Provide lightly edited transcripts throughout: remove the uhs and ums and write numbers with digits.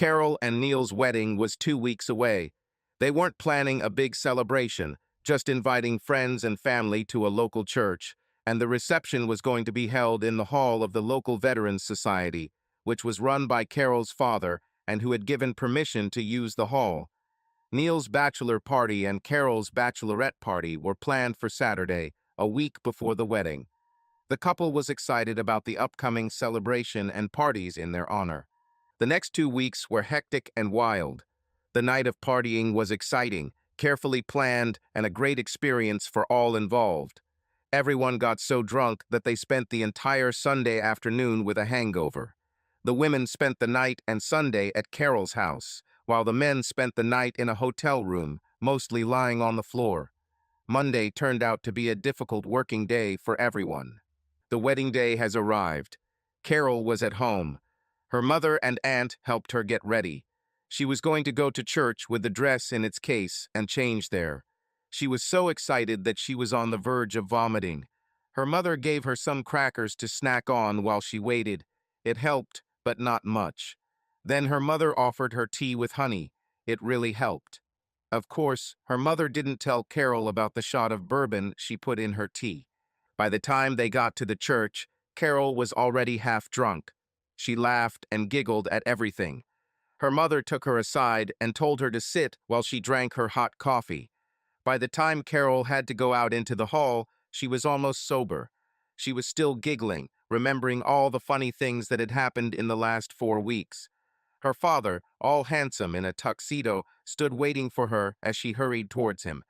Carol and Neil's wedding was 2 weeks away. They weren't planning a big celebration, just inviting friends and family to a local church, and the reception was going to be held in the hall of the local Veterans Society, which was run by Carol's father and who had given permission to use the hall. Neil's bachelor party and Carol's bachelorette party were planned for Saturday, a week before the wedding. The couple was excited about the upcoming celebration and parties in their honor. The next 2 weeks were hectic and wild. The night of partying was exciting, carefully planned, and a great experience for all involved. Everyone got so drunk that they spent the entire Sunday afternoon with a hangover. The women spent the night and Sunday at Carol's house, while the men spent the night in a hotel room, mostly lying on the floor. Monday turned out to be a difficult working day for everyone. The wedding day has arrived. Carol was at home. Her mother and aunt helped her get ready. She was going to go to church with the dress in its case and change there. She was so excited that she was on the verge of vomiting. Her mother gave her some crackers to snack on while she waited. It helped, but not much. Then her mother offered her tea with honey. It really helped. Of course, her mother didn't tell Carol about the shot of bourbon she put in her tea. By the time they got to the church, Carol was already half drunk. She laughed and giggled at everything. Her mother took her aside and told her to sit while she drank her hot coffee. By the time Carol had to go out into the hall, she was almost sober. She was still giggling, remembering all the funny things that had happened in the last 4 weeks. Her father, all handsome in a tuxedo, stood waiting for her as she hurried towards him.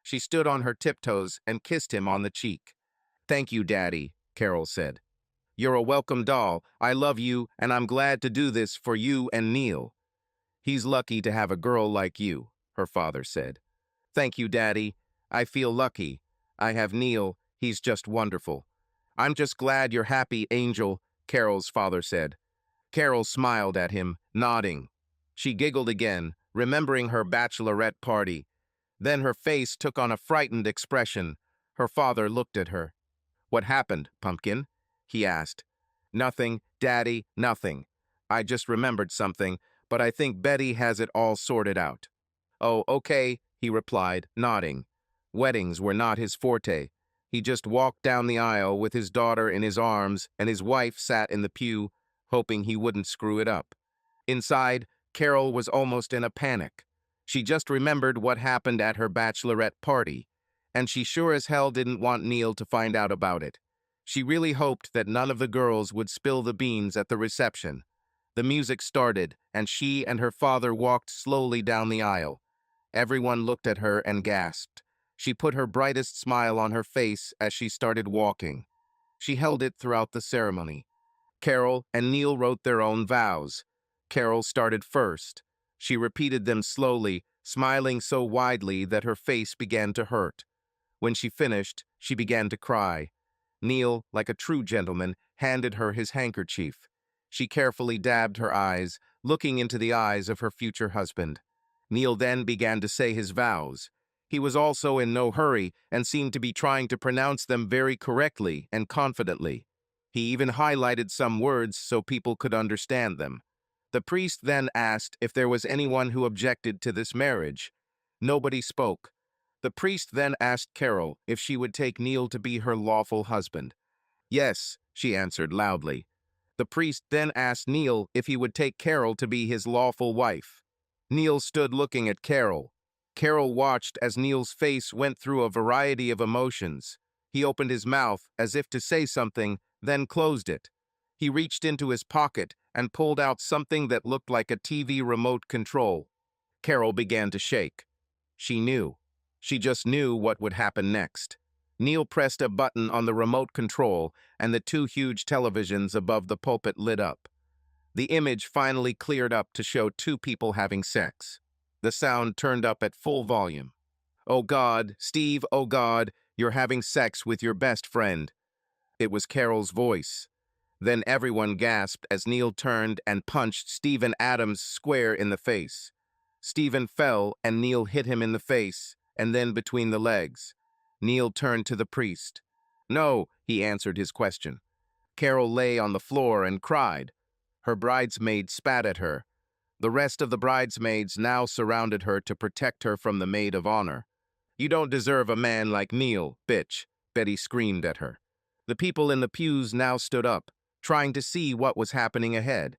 She stood on her tiptoes and kissed him on the cheek. "Thank you, Daddy," Carol said. "You're a welcome doll. I love you, and I'm glad to do this for you and Neil." "He's lucky to have a girl like you," her father said. "Thank you, Daddy. I feel lucky. I have Neil. He's just wonderful." "I'm just glad you're happy, Angel," Carol's father said. Carol smiled at him, nodding. She giggled again, remembering her bachelorette party. Then her face took on a frightened expression. Her father looked at her. "What happened, Pumpkin?" he asked. "Nothing, Daddy, nothing. I just remembered something, but I think Betty has it all sorted out." "Oh, okay," he replied, nodding. Weddings were not his forte. He just walked down the aisle with his daughter in his arms, and his wife sat in the pew, hoping he wouldn't screw it up. Inside, Carol was almost in a panic. She just remembered what happened at her bachelorette party, and she sure as hell didn't want Neil to find out about it. She really hoped that none of the girls would spill the beans at the reception. The music started, and she and her father walked slowly down the aisle. Everyone looked at her and gasped. She put her brightest smile on her face as she started walking. She held it throughout the ceremony. Carol and Neil wrote their own vows. Carol started first. She repeated them slowly, smiling so widely that her face began to hurt. When she finished, she began to cry. Neil, like a true gentleman, handed her his handkerchief. She carefully dabbed her eyes, looking into the eyes of her future husband. Neil then began to say his vows. He was also in no hurry and seemed to be trying to pronounce them very correctly and confidently. He even highlighted some words so people could understand them. The priest then asked if there was anyone who objected to this marriage. Nobody spoke. The priest then asked Carol if she would take Neil to be her lawful husband. "Yes," she answered loudly. The priest then asked Neil if he would take Carol to be his lawful wife. Neil stood looking at Carol. Carol watched as Neil's face went through a variety of emotions. He opened his mouth as if to say something, then closed it. He reached into his pocket and pulled out something that looked like a TV remote control. Carol began to shake. She knew. She just knew what would happen next. Neil pressed a button on the remote control, and the two huge televisions above the pulpit lit up. The image finally cleared up to show two people having sex. The sound turned up at full volume. "Oh God, Steve, oh God, you're having sex with your best friend." It was Carol's voice. Then everyone gasped as Neil turned and punched Stephen Adams square in the face. Stephen fell and Neil hit him in the face, and then between the legs. Neil turned to the priest. "No," he answered his question. Carol lay on the floor and cried. Her bridesmaid spat at her. The rest of the bridesmaids now surrounded her to protect her from the maid of honor. "You don't deserve a man like Neil, bitch," Betty screamed at her. The people in the pews now stood up, trying to see what was happening ahead.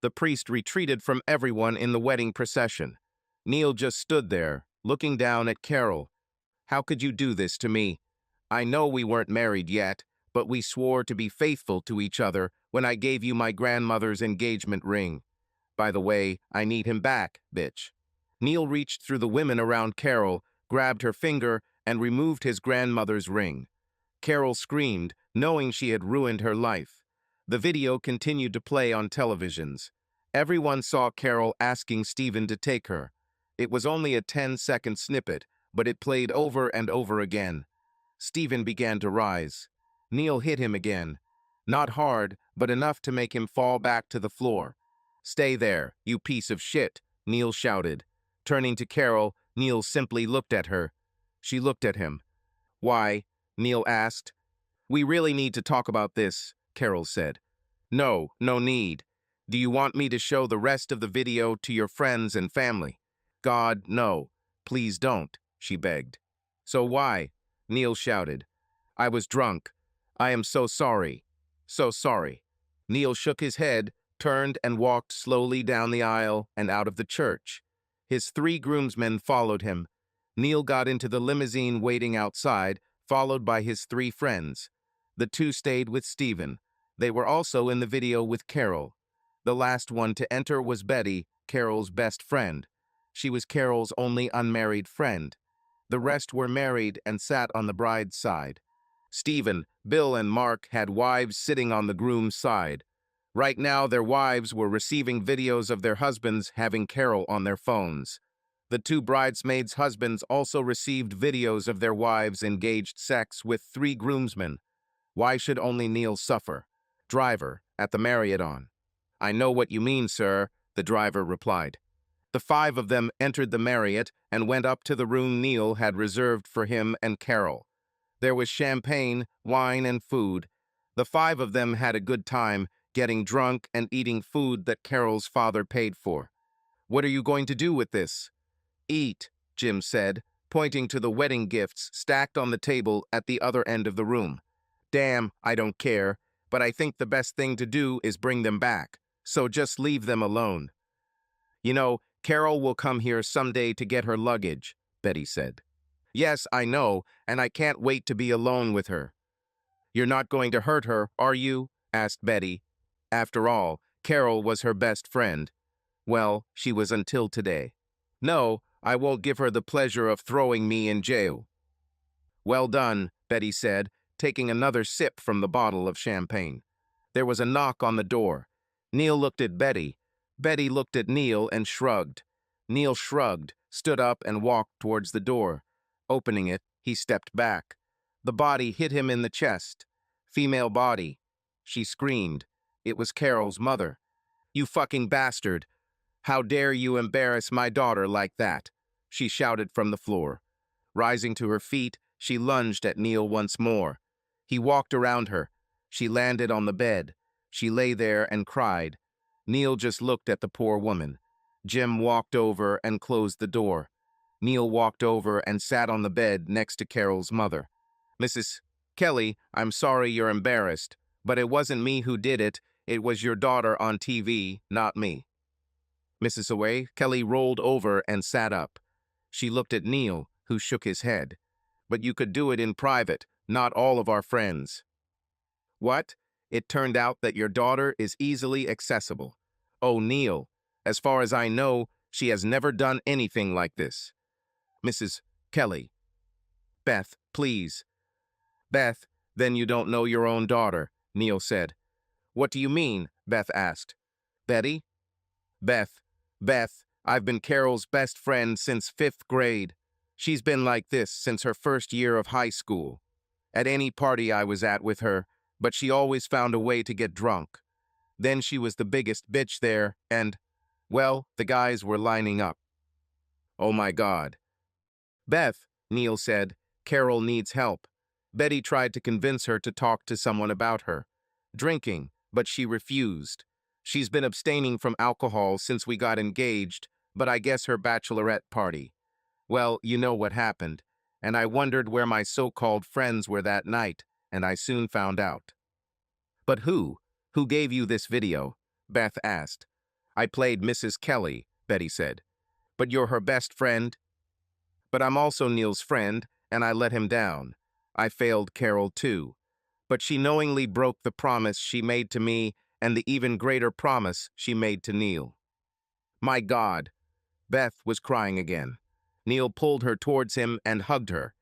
The priest retreated from everyone in the wedding procession. Neil just stood there, looking down at Carol. "How could you do this to me? I know we weren't married yet, but we swore to be faithful to each other when I gave you my grandmother's engagement ring. By the way, I need him back, bitch." Neil reached through the women around Carol, grabbed her finger, and removed his grandmother's ring. Carol screamed, knowing she had ruined her life. The video continued to play on televisions. Everyone saw Carol asking Stephen to take her. It was only a 10-second snippet, but it played over and over again. Stephen began to rise. Neil hit him again. Not hard, but enough to make him fall back to the floor. "Stay there, you piece of shit," Neil shouted. Turning to Carol, Neil simply looked at her. She looked at him. "Why?" Neil asked. "We really need to talk about this," Carol said. "No, no need. Do you want me to show the rest of the video to your friends and family?" "God, no. Please don't," she begged. "So why?" Neil shouted. "I was drunk. I am so sorry. So sorry." Neil shook his head, turned and walked slowly down the aisle and out of the church. His 3 groomsmen followed him. Neil got into the limousine waiting outside, followed by his 3 friends. The 2 stayed with Stephen. They were also in the video with Carol. The last one to enter was Betty, Carol's best friend. She was Carol's only unmarried friend. The rest were married and sat on the bride's side. Stephen, Bill, and Mark had wives sitting on the groom's side. Right now, their wives were receiving videos of their husbands having Carol on their phones. The 2 bridesmaids' husbands also received videos of their wives engaged sex with 3 groomsmen. Why should only Neil suffer? Driver, at the Marriott on. "I know what you mean, sir," the driver replied. The 5 of them entered the Marriott and went up to the room Neil had reserved for him and Carol. There was champagne, wine, and food. The 5 of them had a good time, getting drunk and eating food that Carol's father paid for. "What are you going to do with this?" "Eat," Jim said, pointing to the wedding gifts stacked on the table at the other end of the room. "Damn, I don't care, but I think the best thing to do is bring them back, so just leave them alone." "You know, Carol will come here someday to get her luggage," Betty said. "Yes, I know, and I can't wait to be alone with her." "You're not going to hurt her, are you?" asked Betty. After all, Carol was her best friend. Well, she was until today. "No, I won't give her the pleasure of throwing me in jail." "Well done," Betty said, taking another sip from the bottle of champagne. There was a knock on the door. Neil looked at Betty. Betty looked at Neil and shrugged. Neil shrugged, stood up, and walked towards the door. Opening it, he stepped back. The body hit him in the chest. Female body. She screamed. It was Carol's mother. "You fucking bastard! How dare you embarrass my daughter like that?" she shouted from the floor. Rising to her feet, she lunged at Neil once more. He walked around her. She landed on the bed. She lay there and cried. Neil just looked at the poor woman. Jim walked over and closed the door. Neil walked over and sat on the bed next to Carol's mother. "Mrs. Kelly, I'm sorry you're embarrassed, but it wasn't me who did it. It was your daughter on TV, not me." Mrs. Away, Kelly rolled over and sat up. She looked at Neil, who shook his head. "But you could do it in private, not all of our friends." "What? It turned out that your daughter is easily accessible." "Oh, Neil, as far as I know, she has never done anything like this." Mrs. Kelly. "Beth, please." "Beth, then you don't know your own daughter," Neil said. "What do you mean?" Beth asked. "Betty?" Beth, I've been Carol's best friend since 5th grade. She's been like this since her first year of high school. At any party I was at with her, but she always found a way to get drunk. Then she was the biggest bitch there, and, well, the guys were lining up." "Oh my God." "Beth," Neil said, "Carol needs help." Betty tried to convince her to talk to someone about her drinking, but she refused. She's been abstaining from alcohol since we got engaged, but I guess her bachelorette party. Well, you know what happened, and I wondered where my so-called friends were that night, and I soon found out. But who? Who gave you this video? Beth asked. I played Mrs. Kelly, Betty said. But you're her best friend? But I'm also Neil's friend, and I let him down. I failed Carol too. But she knowingly broke the promise she made to me and the even greater promise she made to Neil. My God! Beth was crying again. Neil pulled her towards him and hugged her.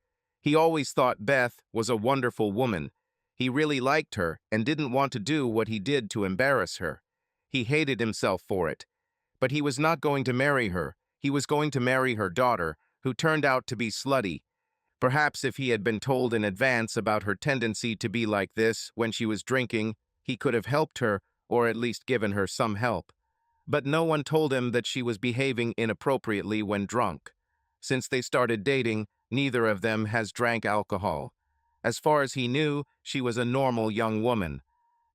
He always thought Beth was a wonderful woman. He really liked her and didn't want to do what he did to embarrass her. He hated himself for it. But he was not going to marry her. He was going to marry her daughter, who turned out to be slutty. Perhaps if he had been told in advance about her tendency to be like this when she was drinking, he could have helped her, or at least given her some help. But no one told him that she was behaving inappropriately when drunk. Since they started dating, neither of them has drank alcohol. As far as he knew, she was a normal young woman.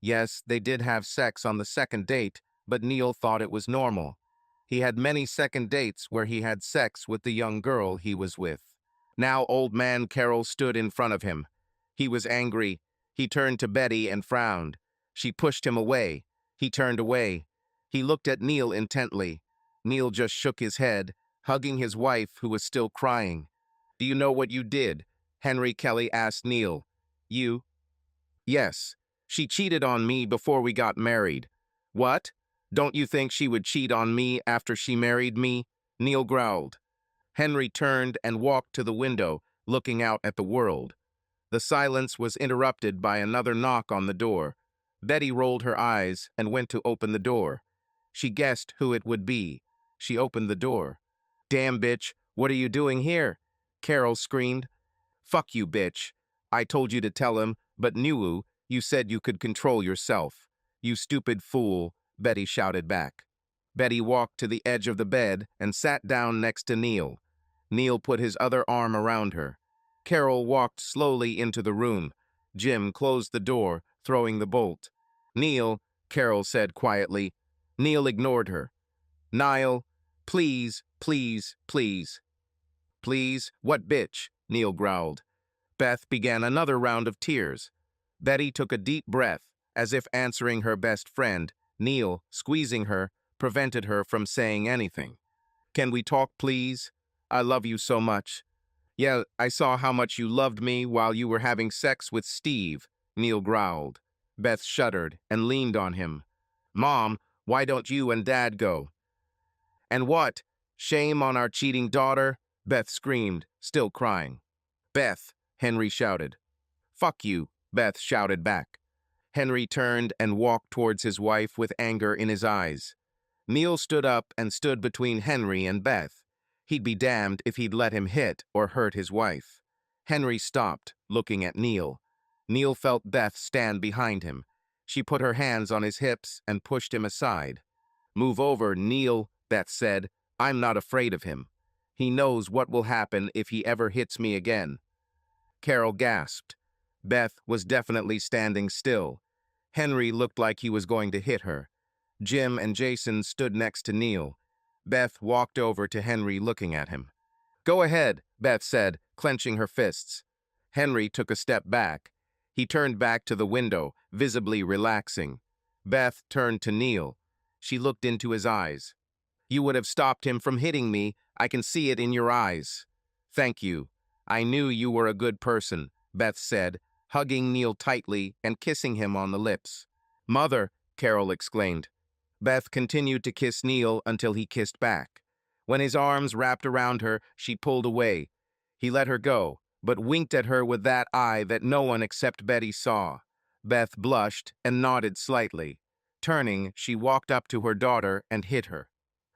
Yes, they did have sex on the second date, but Neil thought it was normal. He had many second dates where he had sex with the young girl he was with. Now old man Carroll stood in front of him. He was angry. He turned to Betty and frowned. She pushed him away. He turned away. He looked at Neil intently. Neil just shook his head, hugging his wife, who was still crying. Do you know what you did? Henry Kelly asked Neil. You? Yes. She cheated on me before we got married. What? Don't you think she would cheat on me after she married me? Neil growled. Henry turned and walked to the window, looking out at the world. The silence was interrupted by another knock on the door. Betty rolled her eyes and went to open the door. She guessed who it would be. She opened the door. Damn, bitch, what are you doing here? Carol screamed. Fuck you, bitch. I told you to tell him, but you said you could control yourself. You stupid fool, Betty shouted back. Betty walked to the edge of the bed and sat down next to Neil. Neil put his other arm around her. Carol walked slowly into the room. Jim closed the door, throwing the bolt. Neil, Carol said quietly. Neil ignored her. Niall, please, please, please. Please, what bitch? Neil growled. Beth began another round of tears. Betty took a deep breath, as if answering her best friend. Neil, squeezing her, prevented her from saying anything. Can we talk, please? I love you so much. Yeah, I saw how much you loved me while you were having sex with Steve, Neil growled. Beth shuddered and leaned on him. Mom, why don't you and Dad go? And what? Shame on our cheating daughter? Beth screamed, still crying. Beth, Henry shouted. Fuck you, Beth shouted back. Henry turned and walked towards his wife with anger in his eyes. Neil stood up and stood between Henry and Beth. He'd be damned if he'd let him hit or hurt his wife. Henry stopped, looking at Neil. Neil felt Beth stand behind him. She put her hands on his hips and pushed him aside. Move over, Neil, Beth said. I'm not afraid of him. He knows what will happen if he ever hits me again. Carol gasped. Beth was definitely standing still. Henry looked like he was going to hit her. Jim and Jason stood next to Neil. Beth walked over to Henry, looking at him. Go ahead, Beth said, clenching her fists. Henry took a step back. He turned back to the window, visibly relaxing. Beth turned to Neil. She looked into his eyes. You would have stopped him from hitting me. I can see it in your eyes. Thank you. I knew you were a good person, Beth said, hugging Neil tightly and kissing him on the lips. Mother, Carol exclaimed. Beth continued to kiss Neil until he kissed back. When his arms wrapped around her, she pulled away. He let her go, but winked at her with that eye that no one except Betty saw. Beth blushed and nodded slightly. Turning, she walked up to her daughter and hit her.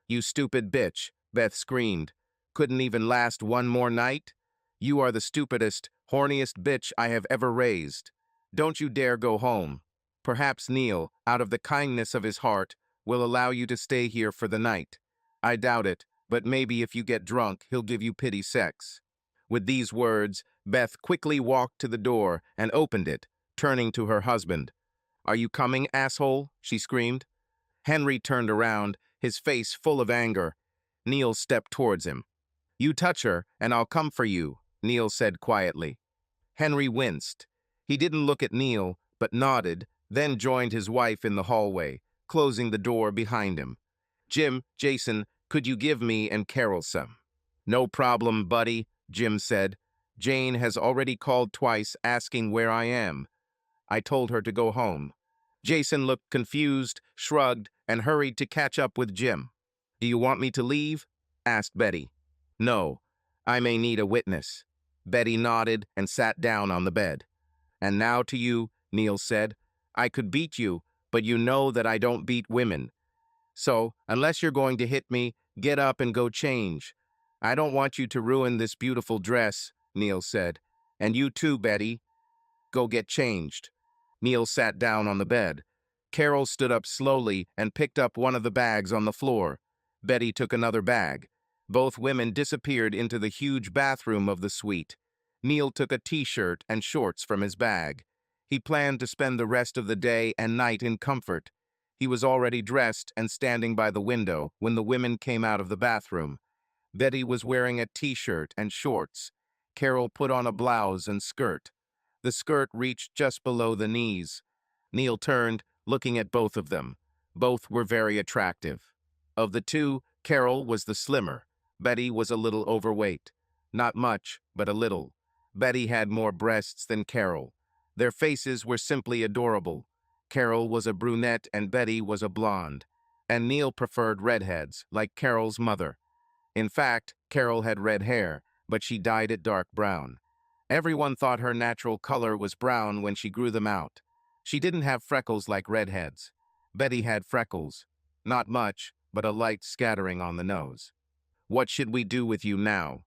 You stupid bitch, Beth screamed. Couldn't even last one more night? You are the stupidest, horniest bitch I have ever raised. Don't you dare go home. Perhaps Neil, out of the kindness of his heart, will allow you to stay here for the night. I doubt it, but maybe if you get drunk, he'll give you pity sex. With these words, Beth quickly walked to the door and opened it, turning to her husband. Are you coming, asshole? She screamed. Henry turned around, his face full of anger. Neil stepped towards him. "You touch her, and I'll come for you," Neil said quietly. Henry winced. He didn't look at Neil, but nodded, then joined his wife in the hallway, closing the door behind him. "Jim, Jason, could you give me and Carol some?" "No problem, buddy," Jim said. "Jane has already called twice asking where I am. I told her to go home." Jason looked confused, shrugged, and hurried to catch up with Jim. "Do you want me to leave?" asked Betty. "No, I may need a witness." Betty nodded and sat down on the bed. "And now to you," Neil said. "I could beat you, but you know that I don't beat women. So, unless you're going to hit me, get up and go change." "I don't want you to ruin this beautiful dress," Neil said. "And you too, Betty. Go get changed." Neil sat down on the bed. Carol stood up slowly and picked up one of the bags on the floor. Betty took another bag. Both women disappeared into the huge bathroom of the suite. Neil took a t-shirt and shorts from his bag. He planned to spend the rest of the day and night in comfort. He was already dressed and standing by the window when the women came out of the bathroom. Betty was wearing a t-shirt and shorts. Carol put on a blouse and skirt. The skirt reached just below the knees. Neil turned, looking at both of them. Both were very attractive. Of the two, Carol was the slimmer. Betty was a little overweight. Not much, but a little. Betty had more breasts than Carol. Their faces were simply adorable. Carol was a brunette and Betty was a blonde. And Neil preferred redheads, like Carol's mother. In fact, Carol had red hair, but she dyed it dark brown. Everyone thought her natural color was brown when she grew them out. She didn't have freckles like redheads. Betty had freckles. Not much, but a light scattering on the nose. "What should we do with you now?"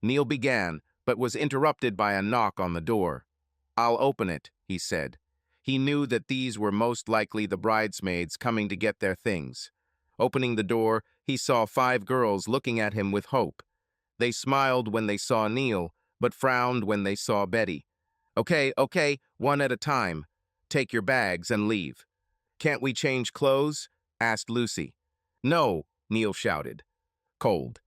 Neil began, but was interrupted by a knock on the door. "I'll open it," he said. He knew that these were most likely the bridesmaids coming to get their things. Opening the door, he saw 5 girls looking at him with hope. They smiled when they saw Neil, but frowned when they saw Betty. Okay, one at a time. Take your bags and leave." "Can't we change clothes?" asked Lucy. "No," Neil shouted. Cold.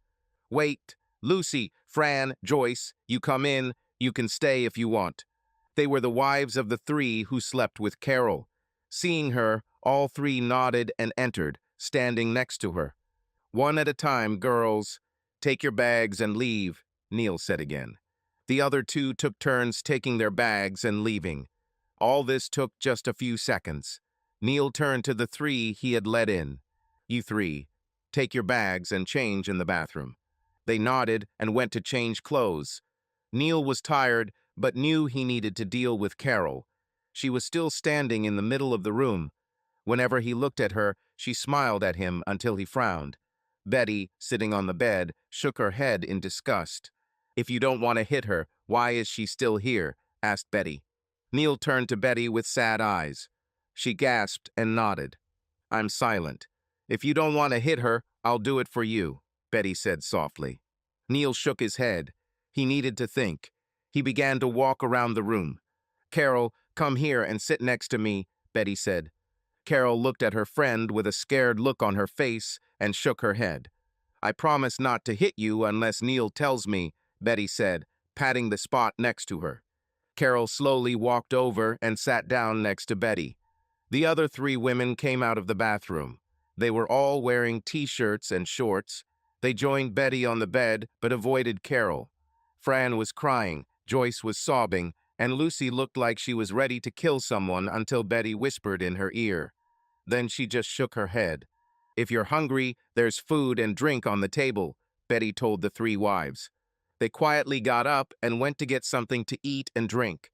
"Wait, Lucy, Fran, Joyce, you come in. You can stay if you want." They were the wives of the 3 who slept with Carol. Seeing her, all 3 nodded and entered, standing next to her. "One at a time, girls. Take your bags and leave," Neil said again. The other 2 took turns taking their bags and leaving. All this took just a few seconds. Neil turned to the 3 he had let in. "You 3, take your bags and change in the bathroom." They nodded and went to change clothes. Neil was tired, but knew he needed to deal with Carol. She was still standing in the middle of the room. Whenever he looked at her, she smiled at him until he frowned. Betty, sitting on the bed, shook her head in disgust. "If you don't want to hit her, why is she still here?" asked Betty. Neil turned to Betty with sad eyes. She gasped and nodded. "I'm silent. If you don't want to hit her, I'll do it for you," Betty said softly. Neil shook his head. He needed to think. He began to walk around the room. "Carol, come here and sit next to me," Betty said. Carol looked at her friend with a scared look on her face and shook her head. "I promise not to hit you unless Neil tells me," Betty said, patting the spot next to her. Carol slowly walked over and sat down next to Betty. The other 3 women came out of the bathroom. They were all wearing t-shirts and shorts. They joined Betty on the bed, but avoided Carol. Fran was crying, Joyce was sobbing, and Lucy looked like she was ready to kill someone until Betty whispered in her ear. Then she just shook her head. "If you're hungry, there's food and drink on the table," Betty told the 3 wives. They quietly got up and went to get something to eat and drink.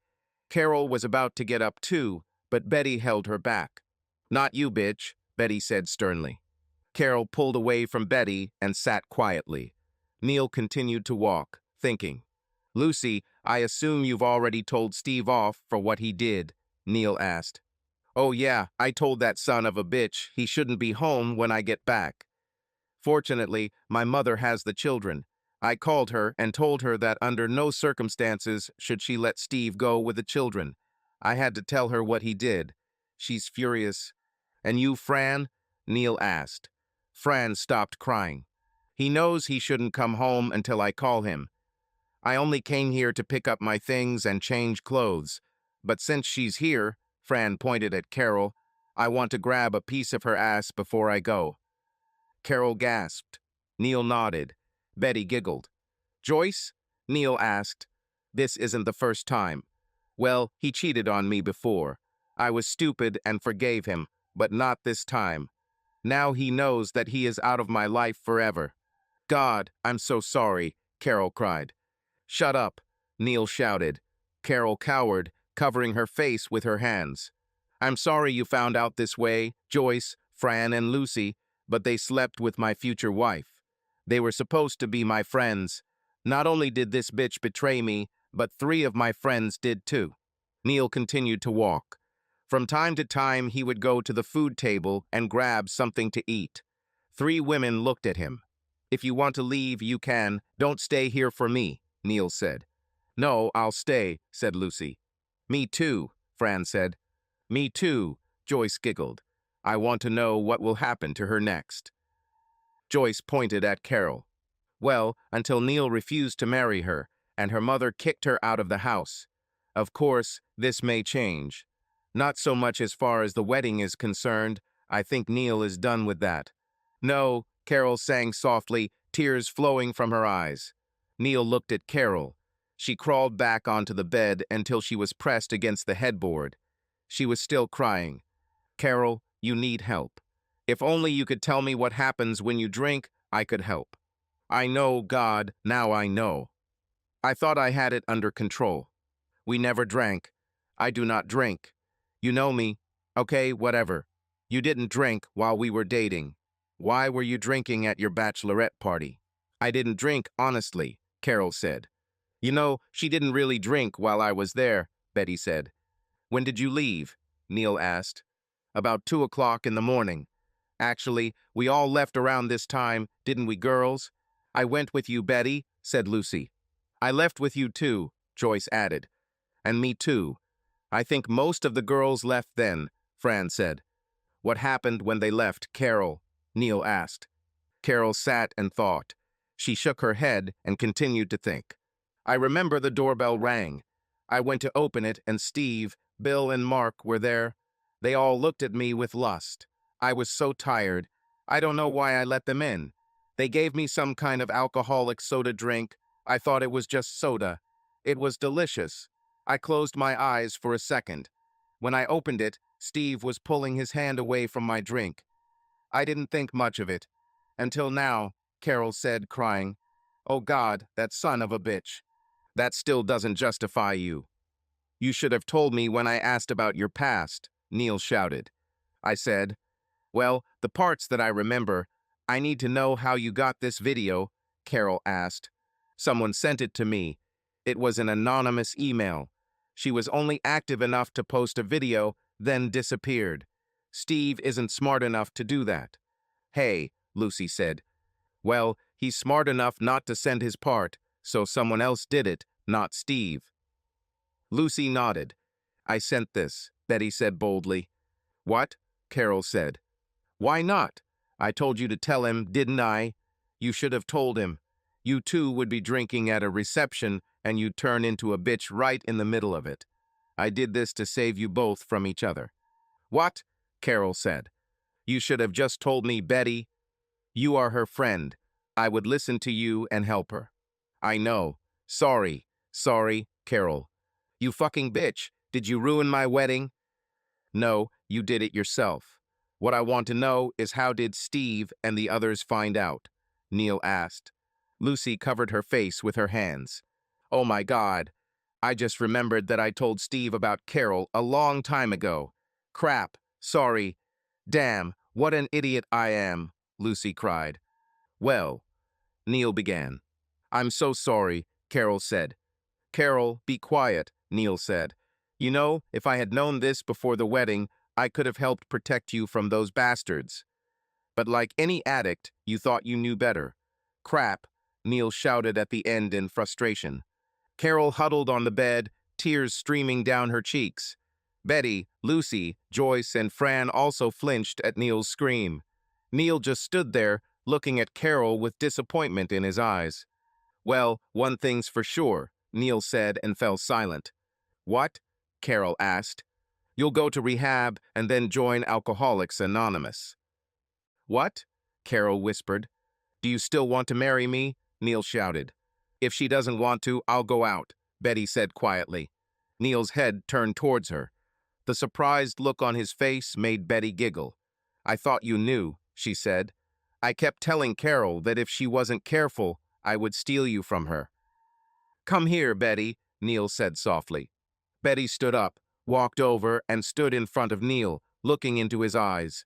Carol was about to get up too, but Betty held her back. "Not you, bitch," Betty said sternly. Carol pulled away from Betty and sat quietly. Neil continued to walk, thinking. "Lucy, I assume you've already told Steve off for what he did," Neil asked. "Oh yeah, I told that son of a bitch he shouldn't be home when I get back. Fortunately, my mother has the children. I called her and told her that under no circumstances should she let Steve go with the children. I had to tell her what he did. She's furious. And you, Fran? Neil asked. Fran stopped crying. He knows he shouldn't come home until I call him. I only came here to pick up my things and change clothes. But since she's here, Fran pointed at Carol, I want to grab a piece of her ass before I go. Carol gasped. Neil nodded. Betty giggled. Joyce? Neil asked. This isn't the first time. Well, he cheated on me before. I was stupid and forgave him, but not this time. Now he knows that he is out of my life forever. God, I'm so sorry, Carol cried. Shut up, Neil shouted. Carol cowered, covering her face with her hands. I'm sorry you found out this way, Joyce, Fran, and Lucy, but they slept with my future wife. They were supposed to be my friends. Not only did this bitch betray me, but 3 of my friends did too. Neil continued to walk. From time to time, he would go to the food table and grab something to eat. 3 women looked at him. If you want to leave, you can. Don't stay here for me, Neil said. No, I'll stay, said Lucy. Me too, Fran said. Me too, Joyce giggled. I want to know what will happen to her next. Joyce pointed at Carol. Well, until Neil refused to marry her, and her mother kicked her out of the house. Of course, this may change. Not so much as far as the wedding is concerned. I think Neil is done with that. No, Carol sang softly, tears flowing from her eyes. Neil looked at Carol. She crawled back onto the bed until she was pressed against the headboard. She was still crying. Carol, you need help. If only you could tell me what happens when you drink, I could help. I know, God, now I know. I thought I had it under control. We never drank. I do not drink. You know me. Okay, whatever. You didn't drink while we were dating. Why were you drinking at your bachelorette party? I didn't drink, honestly, Carol said. You know, she didn't really drink while I was there, Betty said. When did you leave? Neil asked. About 2 o'clock in the morning. Actually, we all left around this time, didn't we, girls? I went with you, Betty, said Lucy. I left with you too, Joyce added. And me too. I think most of the girls left then, Fran said. What happened when they left, Carol? Neil asked. Carol sat and thought. She shook her head and continued to think. I remember the doorbell rang. I went to open it and Steve, Bill, and Mark were there. They all looked at me with lust. I was so tired. I don't know why I let them in. They gave me some kind of alcoholic soda drink. I thought it was just soda. It was delicious. I closed my eyes for a second. When I opened it, Steve was pulling his hand away from my drink. I didn't think much of it. Until now, Carol said, crying. Oh God, that son of a bitch. That still doesn't justify you. You should have told me when I asked about your past, Neil shouted. I said, well, the parts that I remember, I need to know how you got this video, Carol asked. Someone sent it to me. It was an anonymous email. She was only active enough to post a video, then disappeared. Steve isn't smart enough to do that. Hey, Lucy said. Well, he's smart enough not to send his part, so someone else did it, not Steve. Lucy nodded. I sent this, Betty said boldly. What? Carol said. Why not? I told you to tell him, didn't I? You should have told him. You two would be drinking at a reception and you'd turn into a bitch right in the middle of it. I did this to save you both from each other. What? Carol said. You should have just told me, Betty. You are her friend. I would listen to you and help her. I know. Sorry, Carol. You fucking bitch. Did you ruin my wedding? No, you did it yourself. What I want to know is how did Steve and the others find out? Neil asked. Lucy covered her face with her hands. Oh my God. I just remembered that I told Steve about Carol a long time ago. Crap. Sorry. Damn, what an idiot I am, Lucy cried. Well, Neil began. I'm so sorry, Carol said. Carol, be quiet, Neil said. You know, if I had known this before the wedding, I could have helped protect you from those bastards. But like any addict, you thought you knew better. Crap, Neil shouted at the end in frustration. Carol huddled on the bed, tears streaming down her cheeks. Betty, Lucy, Joyce, and Fran also flinched at Neil's scream. Neil just stood there, looking at Carol with disappointment in his eyes. "Well, one thing's for sure," Neil said and fell silent. "What?" Carol asked. "You'll go to rehab and then join Alcoholics Anonymous." "What?" Carol whispered. "Do you still want to marry me?" Neil shouted. "If she doesn't want to, I'll go out," Betty said quietly. Neil's head turned towards her. The surprised look on his face made Betty giggle. "I thought you knew," she said. "I kept telling Carol that if she wasn't careful, I would steal you from her." "Come here, Betty," Neil said softly. Betty stood up, walked over, and stood in front of Neil, looking into his eyes.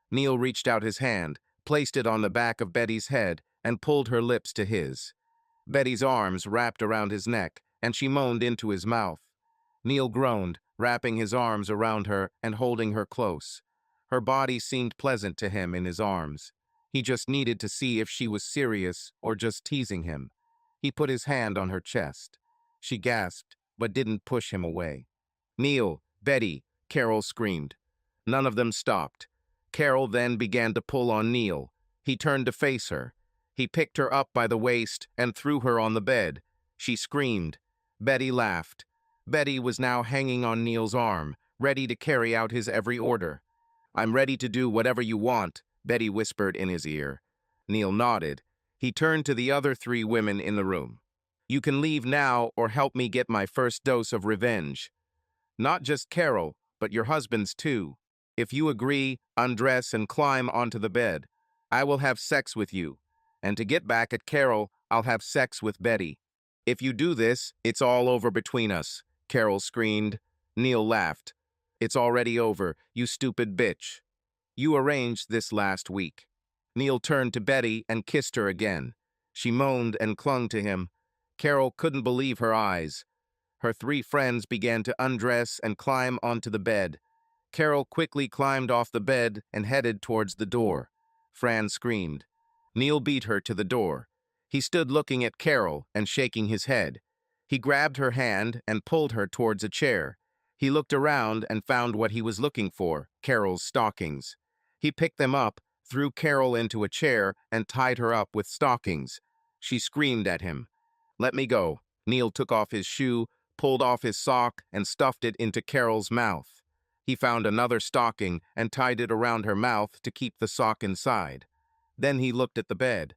Neil reached out his hand, placed it on the back of Betty's head, and pulled her lips to his. Betty's arms wrapped around his neck, and she moaned into his mouth. Neil groaned, wrapping his arms around her and holding her close. Her body seemed pleasant to him in his arms. He just needed to see if she was serious or just teasing him. He put his hand on her chest. She gasped, but didn't push him away. "Neil, Betty," Carol screamed. None of them stopped. Carol then began to pull on Neil. He turned to face her. He picked her up by the waist and threw her on the bed. She screamed. Betty laughed. Betty was now hanging on Neil's arm, ready to carry out his every order. "I'm ready to do whatever you want," Betty whispered in his ear. Neil nodded. He turned to the other 3 women in the room. "You can leave now or help me get my first dose of revenge. Not just Carol, but your husband's too. If you agree, undress and climb onto the bed. I will have sex with you. And to get back at Carol, I'll have sex with Betty. If you do this, it's all over between us," Carol screamed. Neil laughed. "It's already over, you stupid bitch. You arranged this last week." Neil turned to Betty and kissed her again. She moaned and clung to him. Carol couldn't believe her eyes. Her 3 friends began to undress and climb onto the bed. Carol quickly climbed off the bed and headed towards the door. Fran screamed. Neil beat her to the door. He stood looking at Carol and shaking his head. He grabbed her hand and pulled her towards a chair. He looked around and found what he was looking for, Carol's stockings. He picked them up, threw Carol into a chair, and tied her up with stockings. She screamed at him. "Let me go." Neil took off his shoe, pulled off his sock, and stuffed it into Carol's mouth. He found another stocking and tied it around her mouth to keep the sock inside. Then he looked at the bed.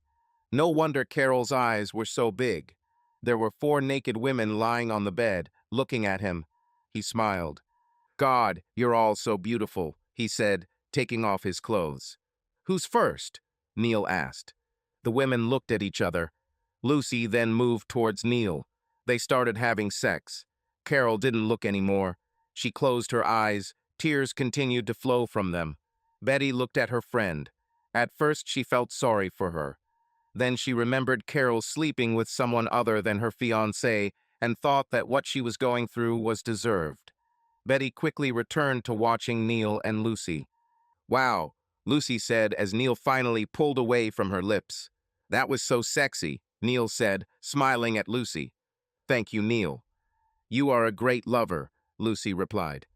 No wonder Carol's eyes were so big. There were 4 naked women lying on the bed, looking at him. He smiled. "God, you're all so beautiful," he said, taking off his clothes. "Who's first?" Neil asked. The women looked at each other. Lucy then moved towards Neil. They started having sex. Carol didn't look anymore. She closed her eyes. Tears continued to flow from them. Betty looked at her friend. At first she felt sorry for her. Then she remembered Carol sleeping with someone other than her fiancé and thought that what she was going through was deserved. Betty quickly returned to watching Neil and Lucy. "Wow," Lucy said as Neil finally pulled away from her lips. "That was so sexy," Neil said, smiling at Lucy. "Thank you, Neil." "You are a great lover," Lucy replied.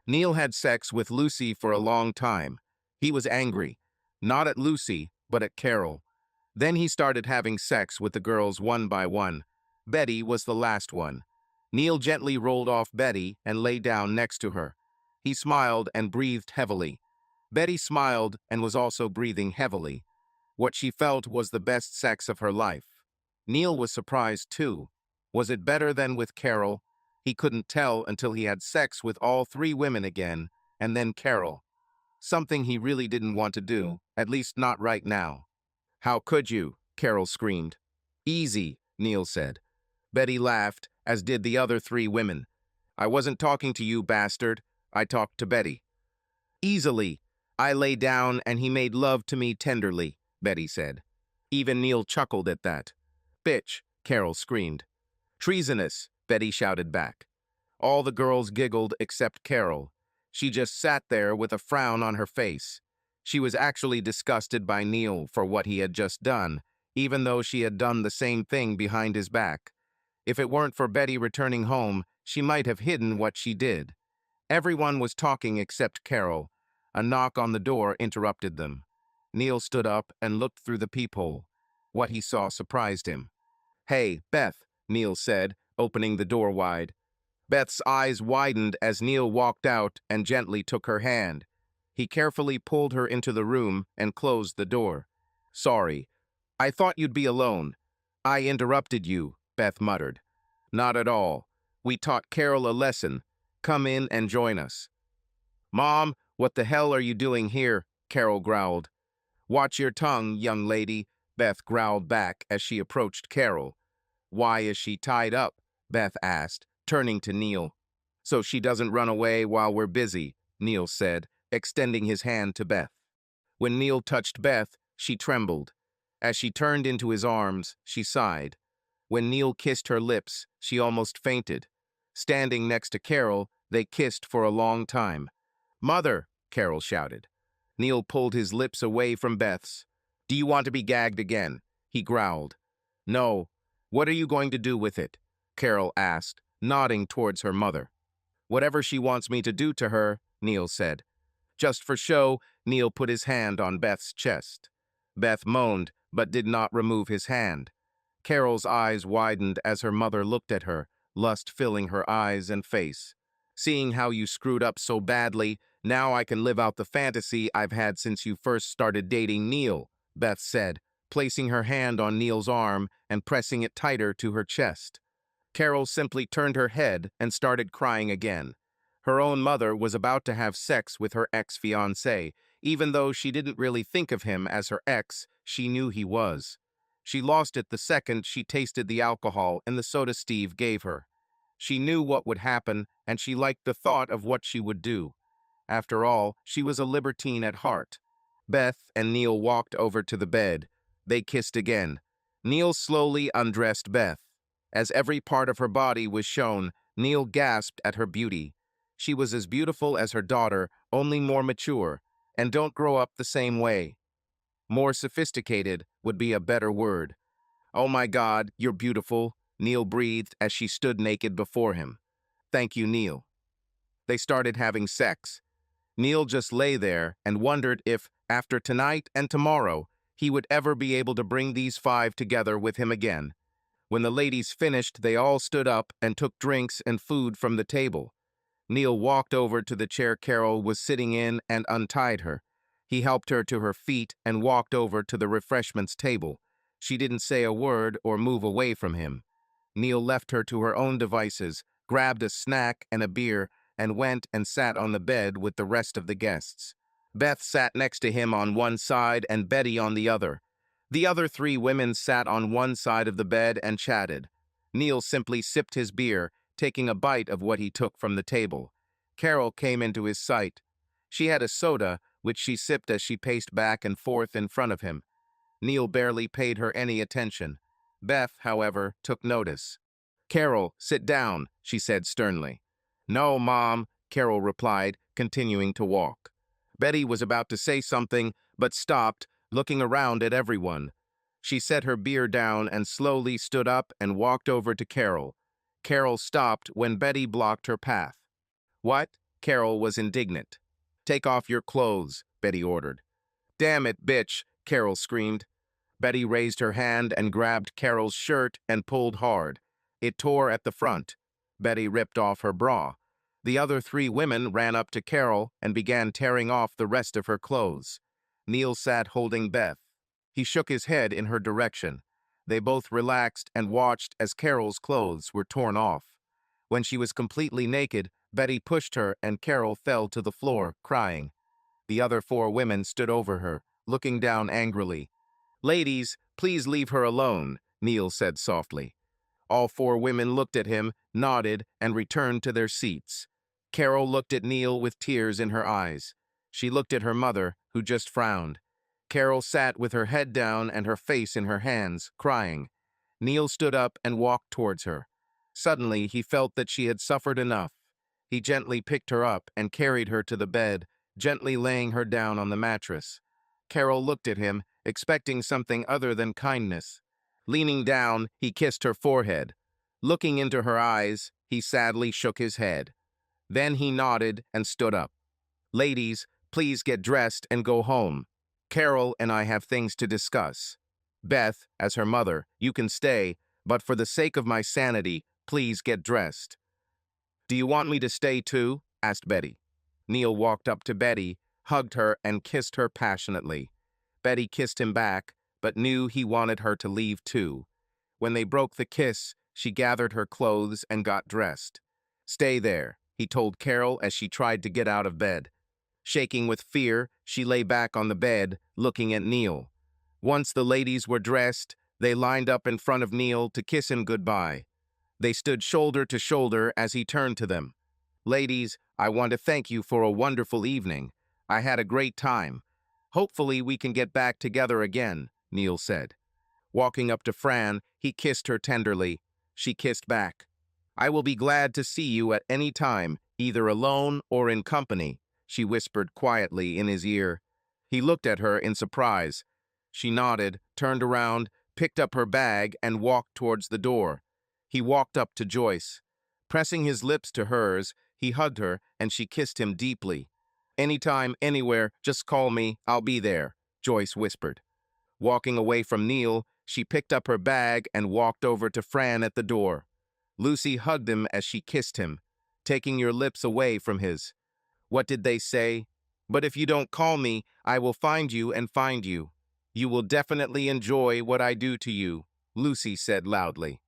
Neil had sex with Lucy for a long time. He was angry, not at Lucy, but at Carol. Then he started having sex with the girls one by one. Betty was the last one. Neil gently rolled off Betty and lay down next to her. He smiled and breathed heavily. Betty smiled and was also breathing heavily. What she felt was the best sex of her life. Neil was surprised too. Was it better than with Carol? He couldn't tell until he had sex with all 3 women again, and then Carol. Something he really didn't want to do, at least not right now. "How could you?" Carol screamed. "Easy," Neil said. Betty laughed, as did the other 3 women. "I wasn't talking to you, bastard. I talked to Betty." "Easily. I lay down and he made love to me tenderly," Betty said. Even Neil chuckled at that. "Bitch," Carol screamed. "Treasonous," Betty shouted back. All the girls giggled except Carol. She just sat there with a frown on her face. She was actually disgusted by Neil for what he had just done, even though she had done the same thing behind his back. If it weren't for Betty returning home, she might have hidden what she did. Everyone was talking except Carol. A knock on the door interrupted them. Neil stood up and looked through the peephole. What he saw surprised him. "Hey, Beth," Neil said, opening the door wide. Beth's eyes widened as Neil walked out and gently took her hand. He carefully pulled her into the room and closed the door. "Sorry. I thought you'd be alone. I interrupted you," Beth muttered. "Not at all. We taught Carol a lesson. Come in and join us." "Mom, what the hell are you doing here?" Carol growled. "Watch your tongue, young lady," Beth growled back as she approached Carol. "Why is she tied up?" Beth asked, turning to Neil. "So she doesn't run away while we're busy," Neil said, extending his hand to Beth. When Neil touched Beth, she trembled. As she turned into his arms, she sighed. When Neil kissed her lips, she almost fainted. Standing next to Carol, they kissed for a long time. "Mother!" Carol shouted. Neil pulled his lips away from Beth's. "Do you want to be gagged again?" he growled. "No. What are you going to do with it?" Carol asked, nodding towards her mother. "Whatever she wants me to do to her," Neil said. Just for show, Neil put his hand on Beth's chest. Beth moaned, but did not remove his hand. Carol's eyes widened as her mother looked at her, lust filling her eyes and face. "Seeing how you screwed up so badly, now I can live out the fantasy I've had since you first started dating Neil," Beth said, placing her hand on Neil's arm and pressing it tighter to her chest. Carol simply turned her head and started crying again. Her own mother was about to have sex with her ex-fiancé. Even though she didn't really think of him as her ex, she knew he was. She lost it the second she tasted the alcohol in the soda Steve gave her. She knew what would happen, and she liked the thought of what she would do. After all, she was a libertine at heart. Beth and Neil walked over to the bed. They kissed again. Neil slowly undressed Beth. As every part of her body was shown, Neil gasped at her beauty. She was as beautiful as her daughter, only more mature, and don't grow up the same way. More sophisticated would be a better word. "Oh my God, you're beautiful," Neil breathed as she stood naked before him. "Thank you, Neil." They started having sex. Neil just lay there and wondered if, after tonight and tomorrow, he would ever be able to bring these five together with him again. When the ladies finished, they all stood up and took drinks and food from the table. Neil walked over to the chair Carol was sitting in and untied her. He helped her to her feet and walked over to the refreshments table. She didn't say a word or move away from him. Neil left her to her own devices, grabbed a snack and a beer, and went and sat on the bed with the rest of the guests. Beth sat next to him on one side and Betty on the other. The other three women sat on one side of the bed and chatted. Neil simply sipped his beer, taking a bite of what he took from the table. Carol came into his sight. She had a soda, which she sipped as she paced back and forth in front of him. Neil barely paid her any attention. Beth, however, took notice. "Carol, sit down," she said sternly. "No, Mom," Carol replied, continuing to walk. Betty was about to say something, but stopped, looking around at everyone. She set her beer down and slowly stood up and walked over to Carol. Carol stopped when Betty blocked her path. "What?" Carol was indignant. "Take off your clothes," Betty ordered. "Damn it, bitch," Carol screamed. Betty raised her hand and grabbed Carol's shirt and pulled hard. It tore at the front. Betty ripped off her bra. The other three women ran up to Carol and began tearing off the rest of her clothes. Neil sat holding Beth. He shook his head in her direction. They both relaxed and watched as Carol's clothes were torn off. When she was completely naked, Betty pushed her and Carol fell to the floor, crying. The other four women stood over her, looking down angrily. "Ladies, please leave her alone," Neil said softly. All four women looked at him, nodded, and returned to their seats. Carol looked at Neil with tears in her eyes. She looked at her mother, who just frowned. Carol sat with her head down and her face in her hands, crying. Neil stood up and walked towards her. Suddenly, he felt that she had suffered enough. He gently picked her up and carried her to the bed, gently laying her down on the mattress. Carol looked at him, expecting something other than kindness. Leaning down, he kissed her forehead. Looking into her eyes, he sadly shook his head. Then he nodded and stood up. "Ladies, please get dressed and go home." Carol and I have things to discuss. Beth, as her mother, you can stay, but for the sake of my sanity, please get dressed. Do you want me to stay too? Asked Betty. Neil walked up to Betty, hugged her, and kissed her passionately. Betty kissed him back, but knew he wanted her to leave too. When they broke the kiss, she gathered her clothes and got dressed. Stay there, he told Carol as she tried to get out of bed. Shaking with fear, she lay back on the bed, looking at Neil. Once the ladies were dressed, they lined up in front of Neil to kiss him goodbye. They stood shoulder to shoulder as he turned to them. Ladies, I want to thank you for a wonderful evening. I had a great time. Hopefully we can get back together again, Neil said. Walking up to Fran, he kissed her tenderly. She kissed back. I will be glad to see you at any time, either alone or in company, she whispered quietly in his ear. He looked at her in surprise. She nodded, turned around, picked up her bag, and walked towards the door. He walked up to Joyce. Pressing his lips to hers, he hugged her, and she kissed him deeply. Anytime, anywhere, just call me, I'll be there, Joyce whispered. Walking away from Neil, she picked up her bag and walked over to Fran at the door. Lucy hugged him as she kissed him, taking your lips away from his. What did they say? But if you don't call me, I will find you and find you. You will definitely enjoy what I do to you, Lucy said loudly.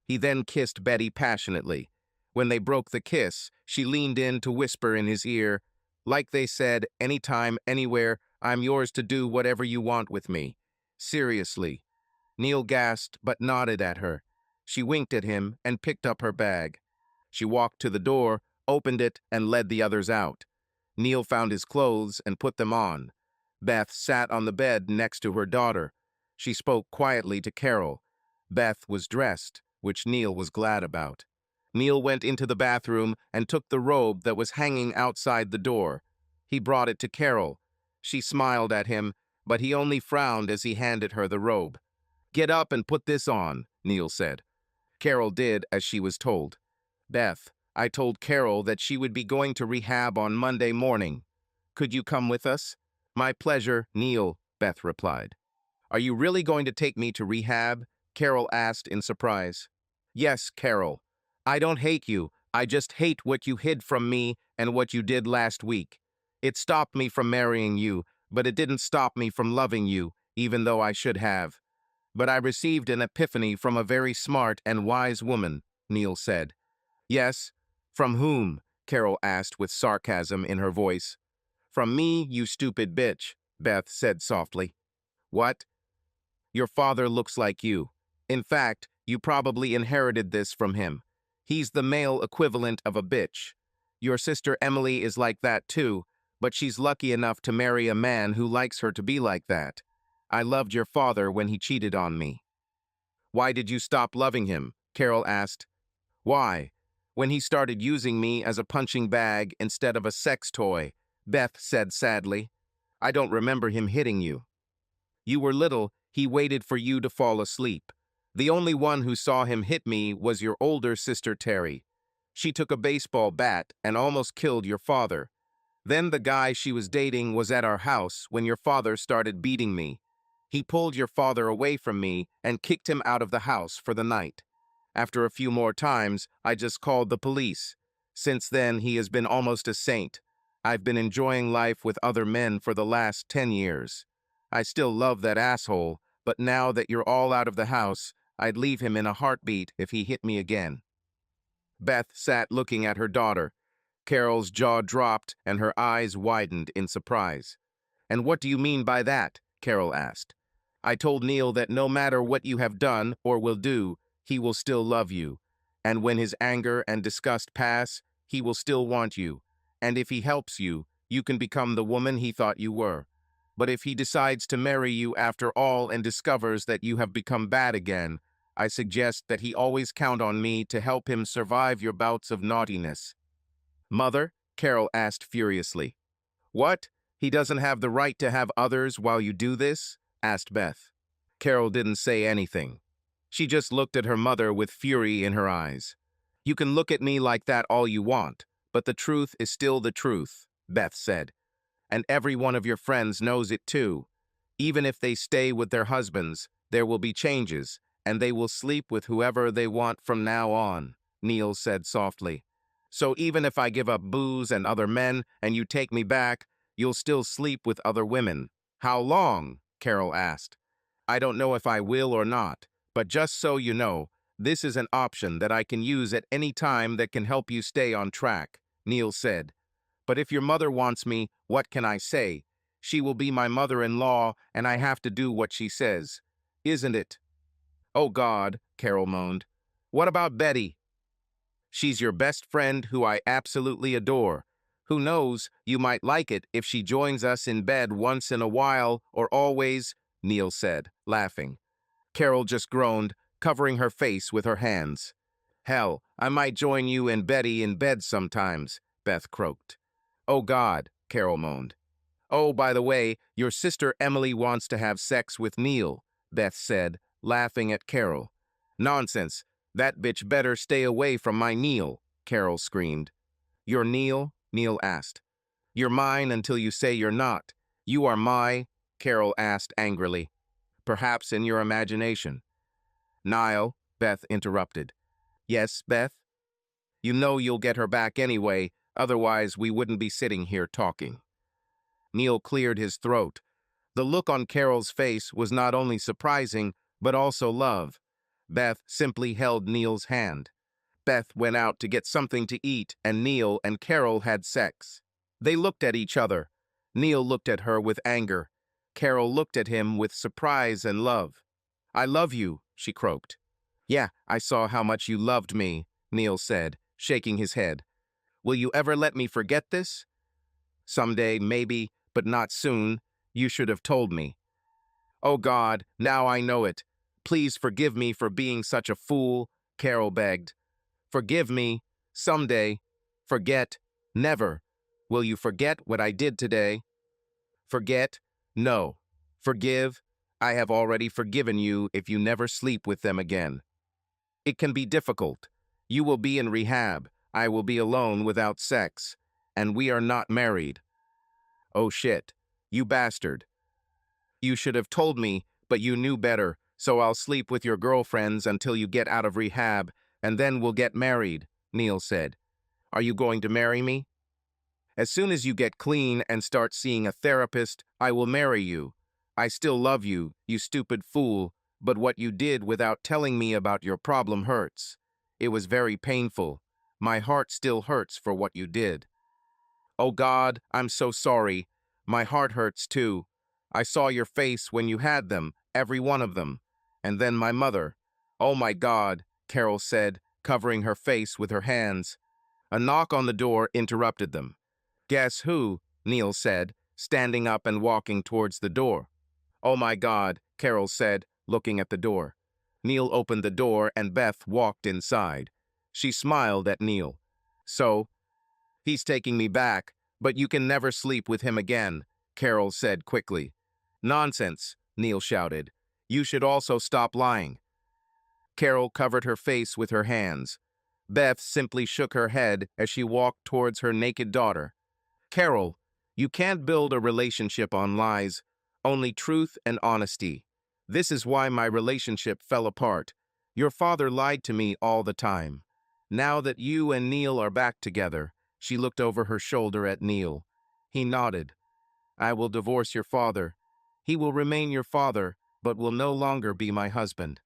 He then kissed Betty passionately. When they broke the kiss, she leaned in to whisper in his ear, like they said, anytime, anywhere, I'm yours to do whatever you want with me. Seriously. Neil gasped but nodded at her. She winked at him and picked up her bag. She walked to the door, opened it, and led the others out. Neil found his clothes and put them on. Beth sat on the bed next to her daughter. She spoke quietly to Carol. Beth was dressed, which Neil was glad about. Neil went into the bathroom and took the robe that was hanging outside the door. He brought it to Carol. She smiled at him, but he only frowned as he handed her the robe. Get up and put this on, Neil said. Carol did as she was told. Beth, I told Carol that she would be going to rehab on Monday morning. Could you come with us? My pleasure, Neil, Beth replied. Are you really going to take me to rehab? Carol asked in surprise. Yes, Carol. I don't hate you. I just hate what you hid from me and what you did last week. It stopped me from marrying you, but it didn't stop me from loving you, even though I should have. But I received an epiphany from a very smart and wise woman, Neil said. Yes? From whom? Carol asked with sarcasm in her voice. From me, you stupid bitch, Beth said softly. What? Your father looks like you. In fact, you probably inherited this from him. He's the male equivalent of a bitch. Your sister Emily is like that too, but she's lucky enough to marry a man who likes her to be like that. I loved your father when he cheated on me. Why did you stop loving him? Carol asked. Why? When he started using me as a punching bag instead of a sex toy, Beth said sadly. I don't remember him hitting you. You were little, he waited for you to fall asleep. The only one who saw him hit me was your older sister Terry. She took a baseball bat and almost killed your father. Then the guy she was dating was at our house when your father started beating me. He pulled your father away from me and kicked him out of the house for the night. After a few more times, I just called the police. Since then, he has been almost a saint. I've been enjoying life with other men for the last 10 years. I still love that asshole, but now that you're all out of the house, I'd leave him in a heartbeat if he hit me again. Beth sat looking at her daughter. Carol's jaw dropped and her eyes widened in surprise. And what do you mean by that? Carol asked. I told Neil that no matter what you have done or will do, he will still love you. And when his anger and disgust pass, he will still want you. And if he helps you, you can become the woman he thought you were. But if he decides to marry you after all and discovers that you have become bad again, I suggest that he always count on me to help him survive your bouts of naughtiness. Mother? Carol asked furiously. What? He doesn't have the right to have others while you do this? Asked Beth. Carol didn't say anything. She just looked at her mother with fury in her eyes. You can look at me like that all you want, but the truth is still the truth, Beth said. And every one of your friends knows it too. Even if they stay with their husbands, there will be changes, and they will sleep with whoever they want from now on, Neil said softly. So even if I give up booze and other men and you take me back, you'll still sleep with other women. How long? Carol asked. I don't know if I will or not, but just so you know, this is an option that I can use at any time that can help you stay on track, Neil said. But if your mother wants me, what can I say? She will be my mother-in-law, and I have to do what she says. Isn't it? Oh God, Carol moaned. What about Betty? She's your best friend who I absolutely adore. Who knows, you might like it if she joins us in bed once in a while or always, Neil said, laughing. Carol just groaned, covering her face with her hands. Hell, I might join you and Betty in bed sometimes, Beth croaked. Oh God, Carol moaned. Oh, by the way, your sister Emily wants to have sex with Neil, Beth said, laughing at Carol. Nonsense. That bitch better stay away from my Neil, Carol screamed. Your Neil? Neil asked. You're mine until you say you're not. You are Carol asked angrily. Perhaps in your imagination. Niall, Beth interrupted. Yes, Beth? You know you'll get her back anyway, otherwise we wouldn't be sitting here talking. Neil cleared his throat. The look on Carol's face was not only surprising, but also love. Beth simply held Neil's hand. Beth went out to get something to eat, and Neil and Carol had sex. They looked at each other. Neil looked at her with anger. Carol looked at him with surprise and love. I love you, she croaked. Yeah, I saw how much you loved me, Neil said, shaking his head. Will you ever let me forget this? Someday, maybe, but not soon. You should have told me. Oh God, now I know it. Please forgive me for being such a fool, Carol begged. Forgive me. Someday. Forget. Never. Will you forget what I did today? Forget? No. Forgive? I have already forgiven you if you never sleep with them again. It can be difficult. You will be in rehab. I will be alone without sex. And we are not married. Oh shit. You bastard. You should have told me, but you knew better, so I'll sleep with your girlfriends until you get out of rehab, and then we'll get married, Neil said. Are you going to marry me? As soon as you get clean and start seeing a therapist, I will marry you. I still love you, you stupid fool, but what you did without telling me about your problem hurts. It was very painful. My heart still hurts for what you did. Oh God, I'm so sorry. My heart hurts too. I saw your face when you had them, every one of them. And then my mother. Oh my God, Carol said, covering her face with her hands. A knock on the door interrupted them. Guess who? Neil said, standing up and walking towards the door. Oh my God, Carol said, looking at the door. Neil opened the door and Beth walked inside. She smiled at Neil. So, he's taking me back, but you can never sleep with him again, Carol said quickly. Nonsense, Neil shouted. You should also stop lying. Carol covered her face with her hands. Beth simply shook her head as she walked towards her naked daughter. Carol, you can't build a relationship on lies, only truth and honesty. This is why my relationship fell apart. Your father lied to me all the time. Now that you and Neil are back together, she looked over her shoulder at Neil. He nodded. I will divorce your father. He will remain your father, but will no longer be my husband.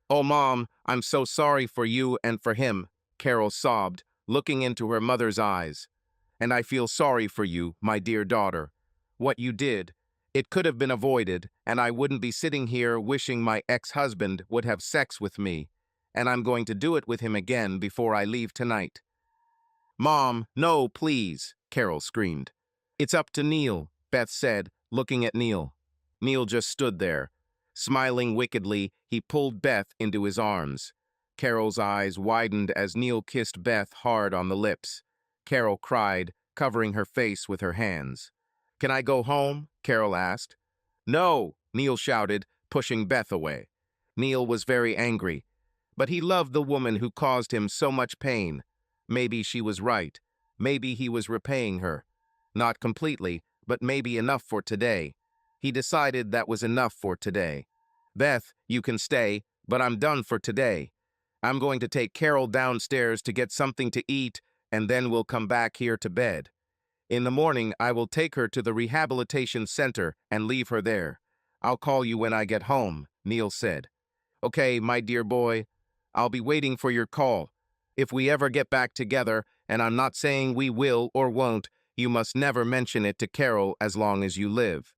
Oh, Mom, I'm so sorry for you and for him, Carol sobbed, looking into her mother's eyes. And I feel sorry for you, my dear daughter. What you did, it could have been avoided, and I wouldn't be sitting here wishing my ex-husband would have sex with me, and I'm going to do it with him again before I leave tonight. Mom, no, please, Carol screamed. It's up to Neil, Beth said, looking at Neil. Neil just stood there. Smiling wickedly, he pulled Beth into his arms. Carol's eyes widened as Neil kissed Beth hard on the lips. Carol cried, covering her face with her hands. Can I go home? Carol asked. No, Neil shouted, pushing Beth away. Neil was very angry, but he loved the woman who caused him so much pain. Maybe she was right. Maybe he was repaying her. Not completely, but maybe enough for today. He decided that was enough for today. Beth, you can stay, but I'm done for today. I'm going to take Carol downstairs to get something to eat, and then we'll come back here to bed. In the morning, I will take her to the rehabilitation center and leave her there. I'll call you when I get home, Neil said. Okay, my dear boy, I'll be waiting for your call. If we ever get back together, and I'm not saying we will or won't, you must never mention it to Carol as long as you live.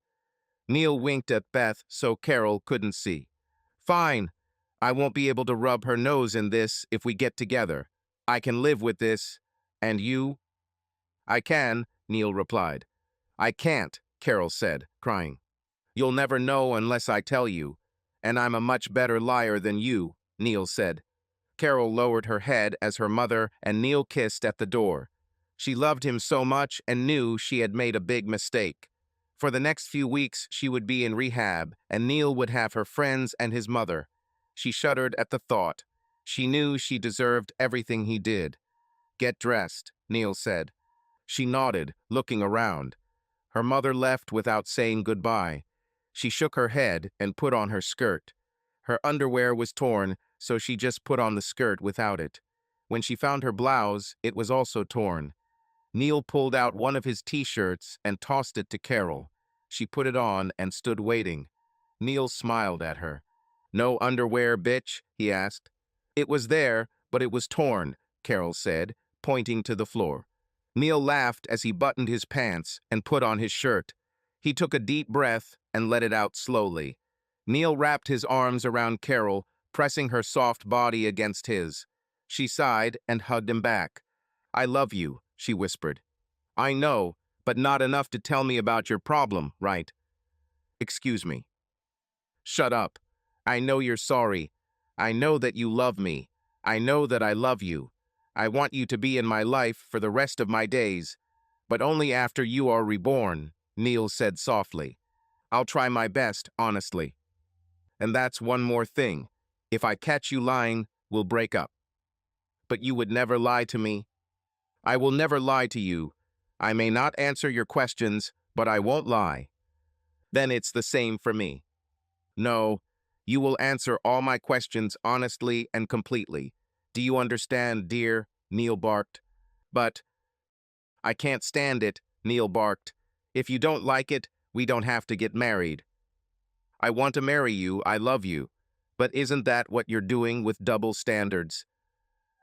Neil winked at Beth so Carol couldn't see. Fine. I won't be able to rub her nose in this if we get together. I can live with this. And you? I can, Neil replied. I can't, Carol said, crying. You'll never know unless I tell you. And I'm a much better liar than you, Neil said. Carol lowered her head as her mother and Neil kissed at the door. She loved him so much and knew she had made a big mistake. For the next few weeks, she would be in rehab, and Neil would have her friends and his mother. She shuddered at the thought. She knew she deserved everything he did. Get dressed, Neil said. She nodded, looking around. Her mother left without saying goodbye. She shook her head and put on her skirt. Her underwear was torn, so she just put on the skirt without it. When she found her blouse, it was also torn. Neil pulled out one of his t-shirts and tossed it to Carol. She put it on and stood waiting. Neil smiled at her. No underwear, bitch? He asked. It was there, but it was torn, Carol said, pointing to the floor. Neil laughed as he buttoned his pants and put on his shirt. He took a deep breath and let it out slowly. Neil wrapped his arms around Carol, pressing her soft body against his. She sighed and hugged him back. I love you, she whispered. I know, but not enough to tell me about your problem, right? Excuse me. Shut up. I know you're sorry. I know that you love me. I know that I love you. I want you to be in my life for the rest of my days, but only after you are reborn, Neil said softly. I'll try my best, honestly. And that's one more thing. If I catch you lying, we'll break up. But you would never lie to me. I will never lie to you. I may not answer your questions, but I won't lie. Then it's the same for me. No, you will answer all my questions honestly and completely. Do you understand, dear? Neil barked. But I can't stand it, Neil barked. If you don't like it, we don't have to get married. I want to marry you, I love you. But isn't that what you're doing with double standards?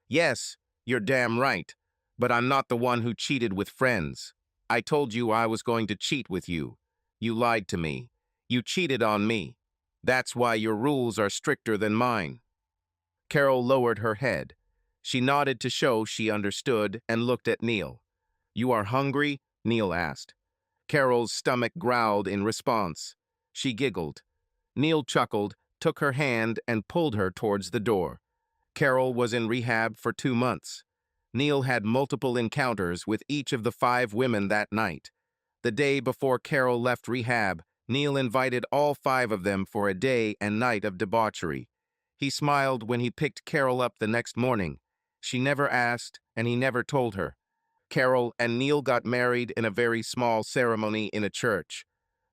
Yes, you're damn right. But I'm not the one who cheated with friends. I told you I was going to cheat with you. You lied to me. You cheated on me. That's why your rules are stricter than mine. Carol lowered her head. She nodded to show she understood and looked at Neil. You are hungry? Neil asked. Carol's stomach growled in response. She giggled. Neil chuckled, took her hand, and pulled her towards the door. Carol was in rehab for 2 months. Neil had multiple encounters with each of the 5 women that night. The day before Carol left rehab, Neil invited all 5 of them for a day and night of debauchery. He smiled when he picked Carol up the next morning. She never asked, and he never told her. Carol and Neil got married in a very small ceremony in a church.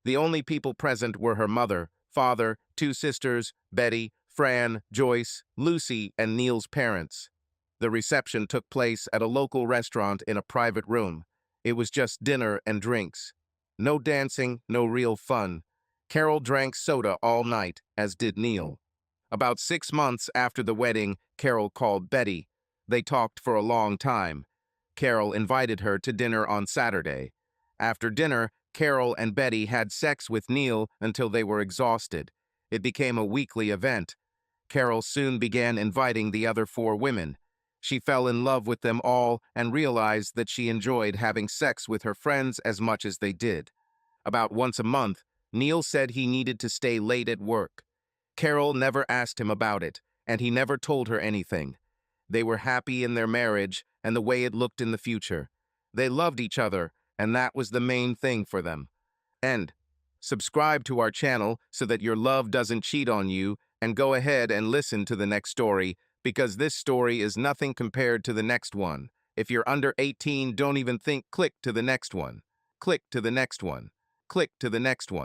The only people present were her mother, father, 2 sisters, Betty, Fran, Joyce, Lucy, and Neil's parents. The reception took place at a local restaurant in a private room. It was just dinner and drinks. No dancing, no real fun. Carol drank soda all night, as did Neil. About 6 months after the wedding, Carol called Betty. They talked for a long time. Carol invited her to dinner on Saturday. After dinner, Carol and Betty had sex with Neil until they were exhausted. It became a weekly event. Carol soon began inviting the other 4 women. She fell in love with them all and realized that she enjoyed having sex with her friends as much as they did. About once a month, Neil said he needed to stay late at work. Carol never asked him about it, and he never told her anything. They were happy in their marriage and the way it looked in the future. They loved each other, and that was the main thing for them. And subscribe to our channel so that your love doesn't cheat on you, and go ahead and listen to the next story, because this story is nothing compared to the next one. If you're under 18, don't even think, click to the next one. Click to the next one. Click to the next one.